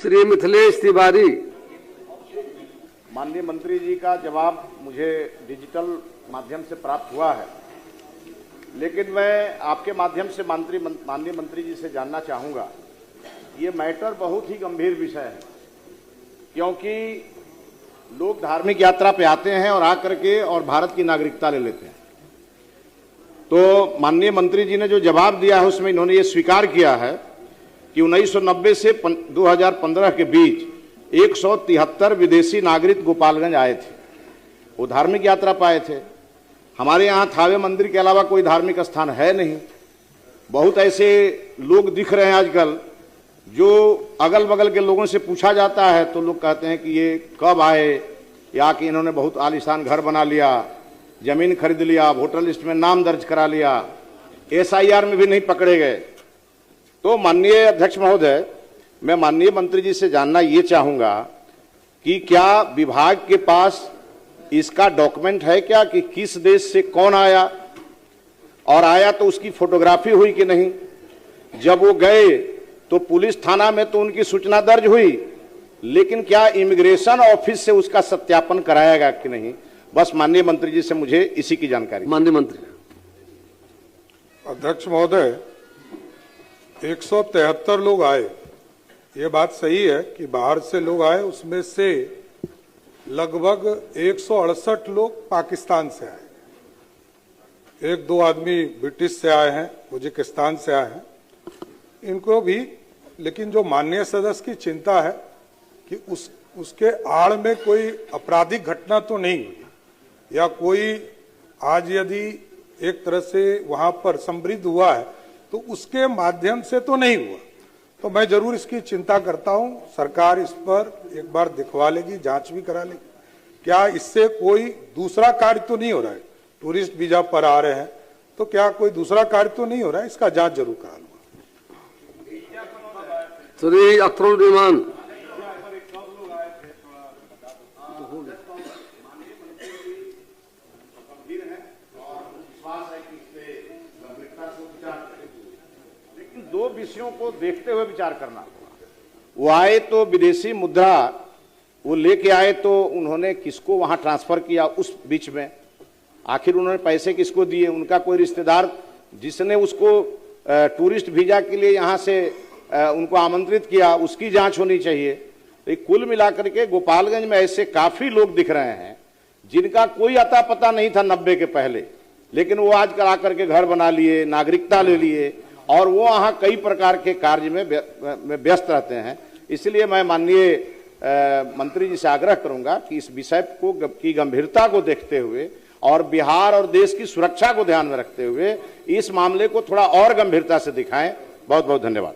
श्री मिथिलेश तिवारी। माननीय मंत्री जी का जवाब मुझे डिजिटल माध्यम से प्राप्त हुआ है, लेकिन मैं आपके माध्यम से माननीय मंत्री जी से जानना चाहूंगा, ये मैटर बहुत ही गंभीर विषय है, क्योंकि लोग धार्मिक यात्रा पे आते हैं और आकर के और भारत की नागरिकता ले लेते हैं। तो माननीय मंत्री जी ने जो जवाब दिया है उसमें इन्होंने ये स्वीकार किया है कि 1990 से 2015 के बीच 173 विदेशी नागरिक गोपालगंज आए थे। वो धार्मिक यात्रा पे आए थे। हमारे यहाँ थावे मंदिर के अलावा कोई धार्मिक स्थान है नहीं। बहुत ऐसे लोग दिख रहे हैं आजकल, जो अगल बगल के लोगों से पूछा जाता है तो लोग कहते हैं कि ये कब आए, या कि इन्होंने बहुत आलीशान घर बना लिया, जमीन खरीद लिया, वोटर लिस्ट में नाम दर्ज करा लिया, SIR में भी नहीं पकड़े गए। तो माननीय अध्यक्ष महोदय, मैं माननीय मंत्री जी से जानना ये चाहूंगा कि क्या विभाग के पास इसका डॉक्यूमेंट है क्या कि किस देश से कौन आया, और आया तो उसकी फोटोग्राफी हुई कि नहीं। जब वो गए तो पुलिस थाना में तो उनकी सूचना दर्ज हुई, लेकिन क्या इमिग्रेशन ऑफिस से उसका सत्यापन कराया कि नहीं। बस माननीय मंत्री जी से मुझे इसी की जानकारी। माननीय मंत्री। अध्यक्ष महोदय, 173 लोग आए, ये बात सही है कि बाहर से लोग आए, उसमें से लगभग 168 लोग पाकिस्तान से आए, 1-2 आदमी ब्रिटिश से आए हैं, उज्बेकिस्तान से आए हैं, इनको भी। लेकिन जो माननीय सदस्य की चिंता है कि उसके आड़ में कोई आपराधिक घटना तो नहीं हुई, या कोई आज यदि एक तरह से वहां पर समृद्ध हुआ है तो उसके माध्यम से तो नहीं हुआ। तो मैं जरूर इसकी चिंता करता हूं। सरकार इस पर एक बार दिखवा लेगी, जांच भी करा लेगी, क्या इससे कोई दूसरा कार्य तो नहीं हो रहा है। टूरिस्ट वीजा पर आ रहे हैं तो क्या कोई दूसरा कार्य तो नहीं हो रहा है, इसका जांच जरूर करा लूंगा। श्री अख्तरुल रहमान। लेकिन 2 विषयों को देखते हुए विचार करना होगा। वो आए तो विदेशी मुद्रा वो लेके आए, तो उन्होंने किसको वहां ट्रांसफर किया उस बीच में, आखिर उन्होंने पैसे किसको दिए, उनका कोई रिश्तेदार जिसने उसको टूरिस्ट वीजा के लिए यहां से उनको आमंत्रित किया, उसकी जांच होनी चाहिए। तो कुल मिलाकर के गोपालगंज में ऐसे काफी लोग दिख रहे हैं जिनका कोई अता पता नहीं था 90 के पहले, लेकिन वो आज आकर के घर बना लिए, नागरिकता ले लिए, और वो वहां कई प्रकार के कार्य में व्यस्त रहते हैं। इसलिए मैं माननीय मंत्री जी से आग्रह करूंगा कि इस विषय को की गंभीरता को देखते हुए और बिहार और देश की सुरक्षा को ध्यान में रखते हुए इस मामले को थोड़ा और गंभीरता से दिखाएं। बहुत बहुत धन्यवाद।